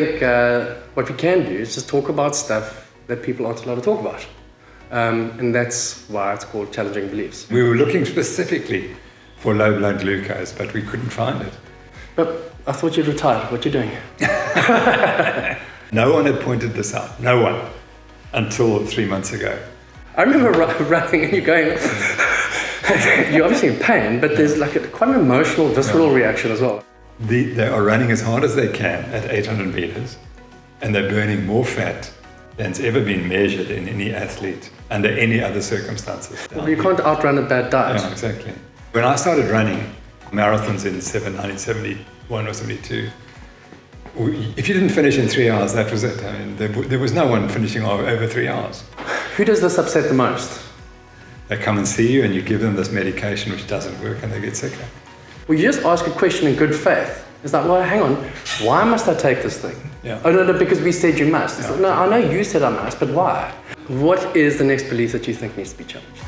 think what we can do is just talk about stuff that people aren't allowed to talk about. And that's why it's called Challenging Beliefs. We were looking specifically for low blood glucose, but we couldn't find it. But I thought you'd retired. What are you doing? No one had pointed this out. No one. Until 3 months ago. I remember running and you're going, you're obviously in pain, but there's like quite an emotional, visceral reaction as well. They are running as hard as they can at 800 meters, and they're burning more fat than's ever been measured in any athlete under any other circumstances. Well, you can't outrun a bad diet. Yeah, exactly. When I started running marathons in 1971 or 72, if you didn't finish in 3 hours, that was it. I mean, there was no one finishing over 3 hours. Who does this upset the most? They come and see you and you give them this medication which doesn't work and they get sicker. Well, you just ask a question in good faith. It's like, well, hang on, why must I take this thing? Yeah. Oh, no, because we said you must. Yeah. Like, no, I know you said I must, but why? What is the next belief that you think needs to be challenged?